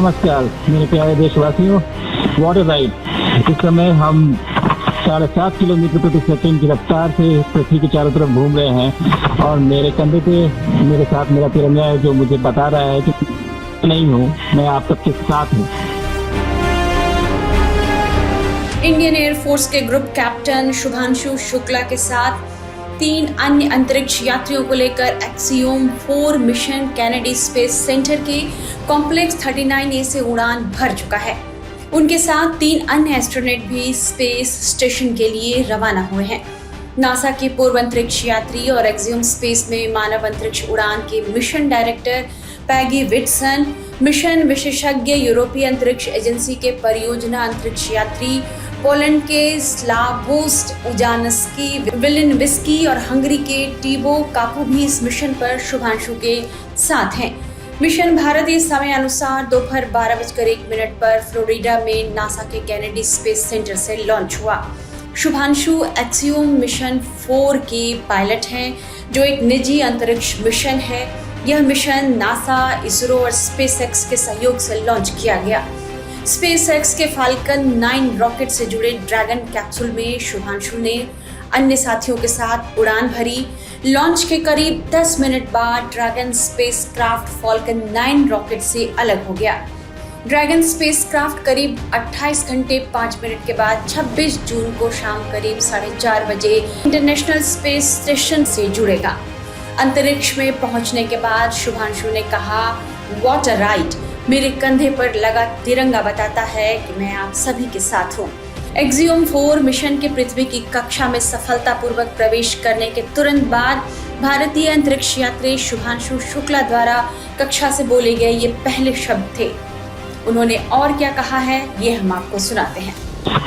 नमस्कार मेरे प्यारे देशवासियों। Water ride. इस समय हम 7.5 किलोमीटर प्रति सेकंड की रफ्तार से पृथ्वी के चारों तरफ घूम रहे हैं और मेरे कंधे पे मेरे साथ मेरा तिरंगा है जो मुझे बता रहा है कि नहीं हूँ, मैं आप सबके साथ हूँ। इंडियन एयरफोर्स के ग्रुप कैप्टन शुभांशु शुक्ला के साथ 3 अन्य अंतरिक्ष यात्रियों को लेकर axiom 4 mission Kennedy space centre के कॉम्प्लेक्स 39A से उड़ान भर चुका है। उनके साथ 3 अन्य एस्ट्रोनॉट भी स्पेस स्टेशन के लिए रवाना हुए हैं। नासा के पूर्व अंतरिक्ष यात्री और एक्सियोम स्पेस में मानव अंतरिक्ष उड़ान के mission director Peggy Whitson, mission विशेषज्ञ यूरोपीय अंतरिक्ष एजेंसी के परियोजना अंतरिक्ष यात्री पोलैंड के स्लावोस्ट उजानस्की विलिनविस्की और हंगरी के टीबो कापू भी इस मिशन पर शुभांशु के साथ हैं। मिशन भारतीय समय अनुसार दोपहर 12:01 पर फ्लोरिडा में नासा के कैनेडी स्पेस सेंटर से लॉन्च हुआ। शुभांशु एक्सियोम मिशन 4 के पायलट हैं, जो एक निजी अंतरिक्ष मिशन है। यह मिशन नासा, इसरो और स्पेसएक्स के सहयोग से लॉन्च किया गया। स्पेसएक्स के फाल्कन 9 रॉकेट से जुड़े ड्रैगन कैप्सूल में शुभांशु ने अन्य साथियों के साथ उड़ान भरी। लॉन्च के करीब 10 मिनट बाद ड्रैगन स्पेसक्राफ्ट फाल्कन 9 रॉकेट से अलग हो गया। ड्रैगन स्पेसक्राफ्ट करीब 28 घंटे 5 मिनट के बाद 26 जून को शाम करीब 4:30 बजे इंटरनेशनल स्पेस स्टेशन से जुड़ेगा। अंतरिक्ष में पहुंचने के बाद शुभांशु ने कहा, व्हाट अ राइड। मेरे कंधे पर लगा तिरंगा बताता है कि मैं आप सभी के साथ हूँ। एक्सियोम 4 मिशन के पृथ्वी की कक्षा में सफलतापूर्वक प्रवेश करने के तुरंत बाद भारतीय अंतरिक्ष यात्री शुभांशु शुक्ला द्वारा कक्षा से बोले गए ये पहले शब्द थे। उन्होंने और क्या कहा है, ये हम आपको सुनाते हैं।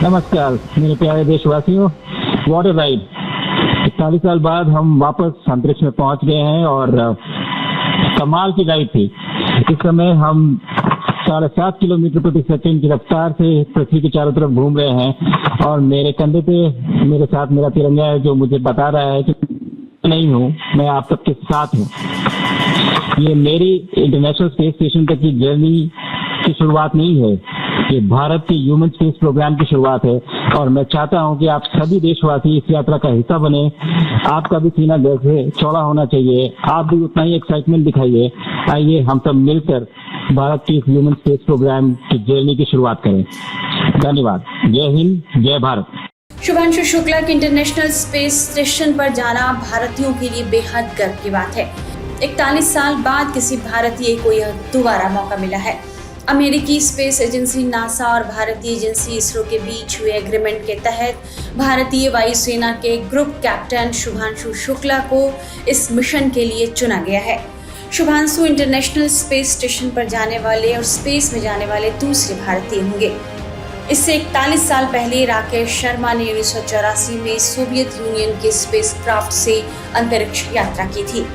नमस्कार मेरे प्यारे देशवासियों। Water ride. 41 साल बाद हम वापस अंतरिक्ष में पहुंच गए हैं और कमाल की राइड थी। इस समय हम 7.5 किलोमीटर प्रति सेकंड की रफ्तार से पृथ्वी के चारों तरफ घूम रहे हैं और मेरे कंधे पे मेरे साथ मेरा तिरंगा है जो मुझे बता रहा है कि नहीं हूँ, मैं आप सबके साथ हूँ। ये मेरी इंटरनेशनल स्पेस स्टेशन तक की जर्नी की शुरुआत नहीं है, ये भारत के ह्यूमन स्पेस प्रोग्राम की शुरुआत है और मैं चाहता हूं कि आप सभी देशवासी इस यात्रा का हिस्सा बने। आपका भी सीना गर्व से चौड़ा होना चाहिए, आप भी उतना ही एक्साइटमेंट दिखाइए। आइए हम सब मिलकर भारत के इस ह्यूमन स्पेस प्रोग्राम की जर्नी की शुरुआत करें। धन्यवाद। जय हिंद, जय भारत। शुभांशु शुक्ला के इंटरनेशनल स्पेस स्टेशन पर जाना भारतीयों के लिए बेहद गर्व की बात है। 41 साल बाद किसी भारतीय को यह दोबारा मौका मिला है। अमेरिकी स्पेस एजेंसी नासा और भारतीय एजेंसी इसरो के बीच हुए एग्रीमेंट के तहत भारतीय वायुसेना के ग्रुप कैप्टन शुभांशु शुक्ला को इस मिशन के लिए चुना गया है। शुभांशु इंटरनेशनल स्पेस स्टेशन पर जाने वाले और स्पेस में जाने वाले दूसरे भारतीय होंगे। इससे 41 साल पहले राकेश शर्मा ने 1984 में सोवियत यूनियन के स्पेसक्राफ्ट से अंतरिक्ष यात्रा की थी।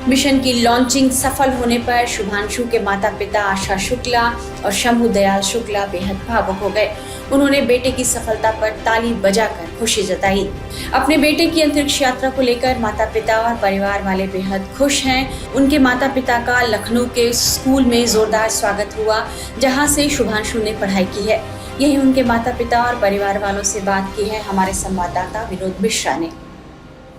मिशन की लॉन्चिंग सफल होने पर शुभांशु के माता पिता आशा शुक्ला और शंभू दयाल शुक्ला बेहद भावुक हो गए। उन्होंने बेटे की सफलता पर ताली बजाकर खुशी जताई। अपने बेटे की अंतरिक्ष यात्रा को लेकर माता पिता और परिवार वाले बेहद खुश हैं। उनके माता पिता का लखनऊ के स्कूल में जोरदार स्वागत हुआ, जहां से शुभांशु ने पढ़ाई की है। यही उनके माता पिता और परिवार वालों से बात की है हमारे संवाददाता विनोद मिश्रा ने।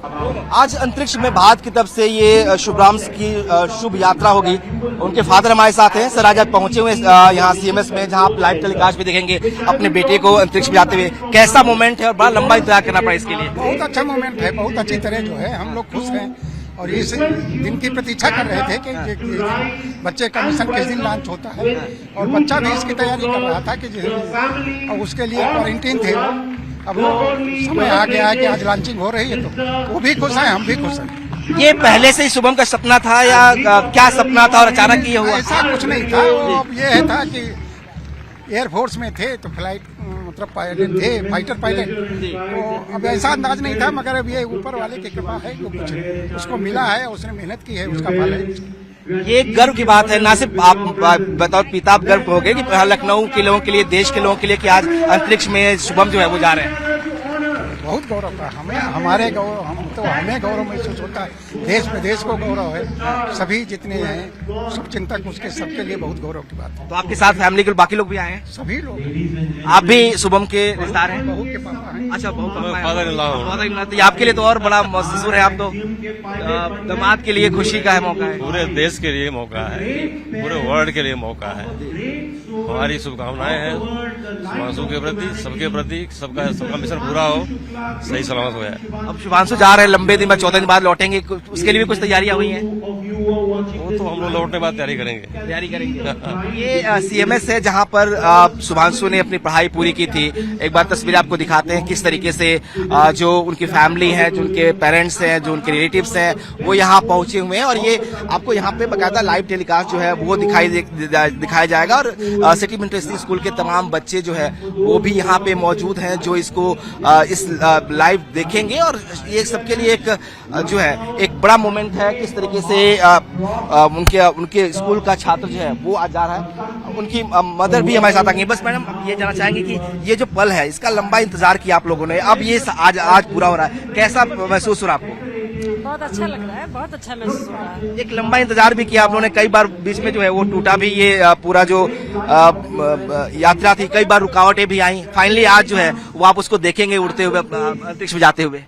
आज अंतरिक्ष में भारत की तरफ से ये शुभांशु की शुभ यात्रा होगी। उनके फादर हमारे साथ हैं। सर, आज आप पहुंचे हुए यहाँ सीएमएस में, जहाँ आप लाइव टेलीकास्ट भी देखेंगे अपने बेटे को अंतरिक्ष में जाते हुए। कैसा मोमेंट है और बड़ा लंबा इंतजार करना पड़ा इसके लिए? बहुत अच्छा मोमेंट है, बहुत अच्छी तरह जो है हम लोग खुश हैं और इस दिन की प्रतीक्षा कर रहे थे कि बच्चे का मिशन किस दिन लॉन्च होता है और बच्चा भी इसकी तैयारी कर रहा था कि और उसके लिए क्वारंटीन थे। अब वो समय आ गया है कि आज लॉन्चिंग हो रही है, तो वो भी खुश है, हम भी खुश हैं। ये पहले से ही शुभम का सपना था या क्या सपना था और अचानक ये हुआ? ऐसा कुछ नहीं था। अब ये था कि एयरफोर्स में थे तो फ्लाइट मतलब पायलट थे, फाइटर पायलट। तो अब ऐसा अंदाज नहीं था, मगर अब ये ऊपर वाले की कृपा है तो कुछ उसको मिला है, उसने मेहनत की है, उसका फल है। ये गर्व की बात है। ना सिर्फ आप बताओ पिता, आप गर्व हो गए कि लखनऊ के लोगों के लिए, देश के लोगों के लिए कि आज अंतरिक्ष में शुभम जो है वो जा रहे हैं। बहुत गौरव का हमें हमारे गौरव हमें गौरव महसूस होता है, देश विदेश को गौरव है, सभी जितने हैं शुभचिंतक उसके सबके लिए बहुत गौरव की बात है। तो आपके साथ फैमिली के बाकी लोग भी आए हैं? सभी लोग। आप भी शुभम के रिश्तेदार हैं? बहू के पापा हैं। अच्छा, बहू का फादर इन लॉ। तो आपके लिए तो और बड़ा महसूस है, आप तो दामाद के लिए खुशी का है मौका है। पूरे देश के लिए मौका है, पूरे वर्ल्ड के लिए मौका है। हमारी शुभकामनाएं हैं शुभांशु के प्रति, सबके प्रति, सबका मिशन पूरा हो, सही सलामत हो जाए। अब शुभांशु जा रहे हैं लंबे दिन बाद, 14 दिन बाद लौटेंगे, उसके लिए भी कुछ तैयारियां हुई हैं? वो तो हम लोग लौटने बाद तैयारी करेंगे। ये सीएमएस है जहां पर शुभांशु ने अपनी पढ़ाई पूरी की थी। एक बार तस्वीर आपको दिखाते हैं किस तरीके से जो उनकी फैमिली है, जो उनके पेरेंट्स हैं, जो उनके रिलेटिव्स हैं, वो यहाँ पहुंचे हुए हैं। और ये आपको यहाँ पे बकायदा लाइव टेलीकास्ट जो है वो दिखाया जाएगा। और सिटी इंटरनेशनल स्कूल के तमाम बच्चे जो है वो भी यहाँ पे मौजूद हैं, जो इसको इस लाइव देखेंगे। और ये सबके लिए एक जो है एक बड़ा मोमेंट है, किस तरीके से उनके स्कूल का छात्र जो है वो आज जा रहा है। उनकी मदर भी हमारे साथ आएंगे। बस मैडम ये जानना चाहेंगे कि ये जो पल है इसका लंबा इंतजार किया आप लोगों ने, अब ये आज पूरा हो रहा है, कैसा महसूस हो रहा है आपको? बहुत अच्छा लग रहा है, बहुत अच्छा महसूस हो रहा है। एक लंबा इंतजार भी किया आप लोगों ने, कई बार बीच में जो है वो टूटा भी ये पूरा जो यात्रा थी, कई बार रुकावटें भी आई। फाइनली आज जो है वो आप उसको देखेंगे उड़ते हुए, अंतरिक्ष में जाते हुए।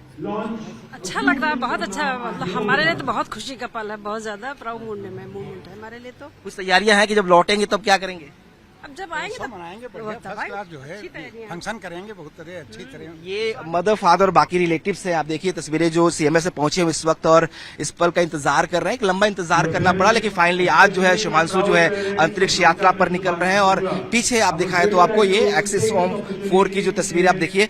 अच्छा लग रहा है, बहुत अच्छा। मतलब हमारे लिए तो बहुत खुशी का पल है, बहुत ज्यादा प्राउड मोमेंट है हमारे लिए। तो कुछ तैयारियां हैं कि जब लौटेंगे तब क्या करेंगे? अब जब आएंगे तो मनाएंगे, फर्स्ट क्लास जो है फंक्शन करेंगे बहुत तरह अच्छी तरह। ये मदर, फादर और बाकी रिलेटिव्स हैं। आप देखिए तस्वीरें जो सीएमएस से पहुंचे हुए इस वक्त और इस पल का इंतजार कर रहे हैं। एक लंबा इंतजार करना पड़ा, लेकिन फाइनली आज जो है शुभांशु जो है अंतरिक्ष यात्रा पर निकल रहे हैं। और पीछे आप दिखाएं तो आपको ये एक्सिस होम 4 की जो तस्वीरें आप देखिए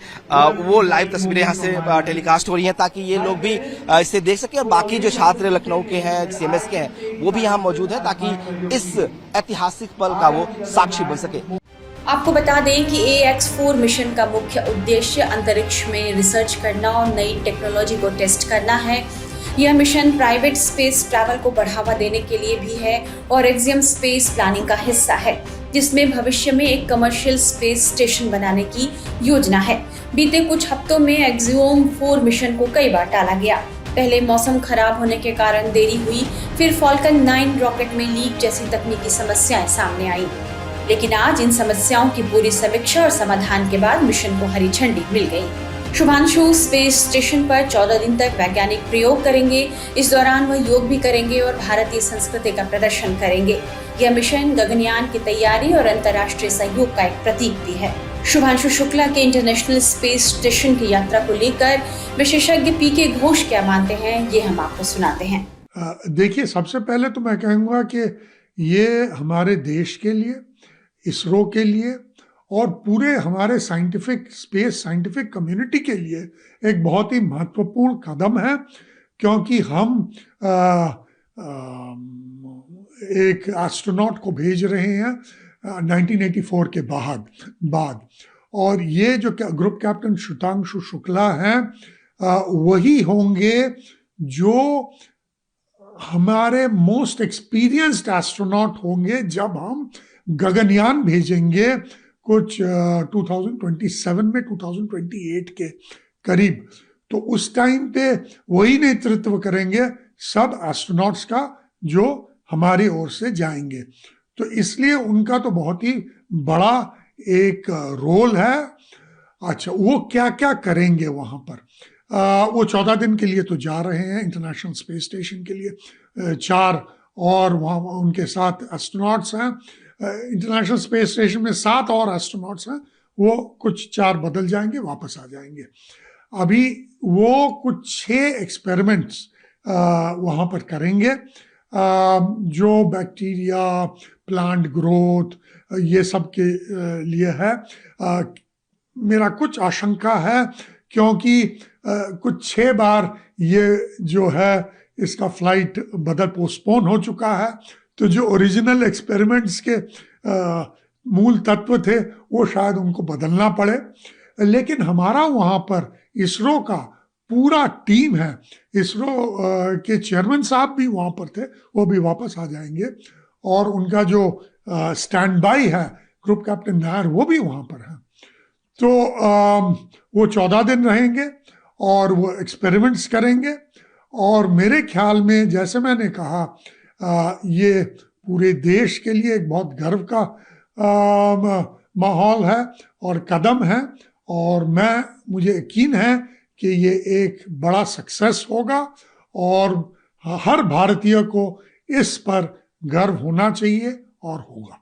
वो लाइव तस्वीरें यहाँ से टेलीकास्ट हो रही है, ताकि ये लोग भी इसे देख सके। और बाकी जो छात्र लखनऊ के हैं, सीएमएस के हैं, वो भी यहाँ मौजूद है, ताकि इस ऐतिहासिक पल का वो साक्षी बन सके। आपको बता दें कि AX4 मिशन का मुख्य उद्देश्य अंतरिक्ष में रिसर्च करना और नई टेक्नोलॉजी को टेस्ट करना है। यह मिशन प्राइवेट स्पेस ट्रैवल को बढ़ावा देने के लिए भी है और एक्सियम स्पेस प्लानिंग का हिस्सा है, जिसमें भविष्य में एक कमर्शियल स्पेस स्टेशन बनाने की योजना है। बीते कुछ हफ्तों में एक्सियोम 4 मिशन को कई बार टाला गया। पहले मौसम खराब होने के कारण देरी हुई, फिर फॉल्कन 9 रॉकेट में लीक जैसी तकनीकी समस्याएं सामने आई। लेकिन आज इन समस्याओं की पूरी समीक्षा और समाधान के बाद मिशन को हरी झंडी मिल गई। शुभांशु स्पेस स्टेशन पर 14 दिन तक वैज्ञानिक प्रयोग करेंगे। इस दौरान वह योग भी करेंगे और भारतीय संस्कृति का प्रदर्शन करेंगे। यह मिशन गगनयान की तैयारी और अंतर्राष्ट्रीय सहयोग का एक प्रतीक भी है। शुभांशु शुक्ला के इंटरनेशनल स्पेस स्टेशन की यात्रा को लेकर विशेषज्ञ पीके घोष क्या मानते हैं, ये हम आपको सुनाते हैं। देखिए, सबसे पहले तो मैं कहूँगा कि ये हमारे देश के लिए, इसरो के लिए और पूरे हमारे साइंटिफिक कम्युनिटी के लिए एक बहुत ही महत्वपूर्ण कदम है, क्योंकि हम एक एस्ट्रोनॉट को भेज रहे हैं 1984 के बाद। और ये जो ग्रुप कैप्टन शुभांशु शुक्ला हैं वही होंगे जो हमारे मोस्ट एक्सपीरियंस्ड एस्ट्रोनॉट होंगे जब हम गगनयान भेजेंगे कुछ 2027 में, 2028 के करीब। तो उस टाइम पे वही नेतृत्व करेंगे सब एस्ट्रोनॉट्स का जो हमारी ओर से जाएंगे। तो इसलिए उनका तो बहुत ही बड़ा एक रोल है। अच्छा, वो क्या क्या करेंगे वहाँ पर? वो 14 दिन के लिए तो जा रहे हैं इंटरनेशनल स्पेस स्टेशन के लिए। 4 और वहाँ उनके साथ एस्ट्रोनॉट्स हैं। इंटरनेशनल स्पेस स्टेशन में 7 और एस्ट्रोनॉट्स हैं। वो कुछ 4 बदल जाएंगे, वापस आ जाएंगे। अभी वो कुछ 6 एक्सपेरिमेंट्स वहाँ पर करेंगे, जो बैक्टीरिया, प्लांट ग्रोथ, ये सब के लिए है। मेरा कुछ आशंका है, क्योंकि कुछ 6 बार ये जो है इसका फ्लाइट पोस्टपोन हो चुका है। तो जो ओरिजिनल एक्सपेरिमेंट्स के मूल तत्व थे वो शायद उनको बदलना पड़े। लेकिन हमारा वहाँ पर इसरो का पूरा टीम है। इसरो के चेयरमैन साहब भी वहाँ पर थे, वो भी वापस आ जाएंगे। और उनका जो स्टैंड बाई है ग्रुप कैप्टन नायर, वो भी वहाँ पर है। तो वो 14 दिन रहेंगे और वो एक्सपेरिमेंट्स करेंगे। और मेरे ख्याल में, जैसे मैंने कहा, ये पूरे देश के लिए एक बहुत गर्व का माहौल है और कदम है, और मुझे यकीन है कि ये एक बड़ा सक्सेस होगा और हर भारतीय को इस पर गर्व होना चाहिए और होगा।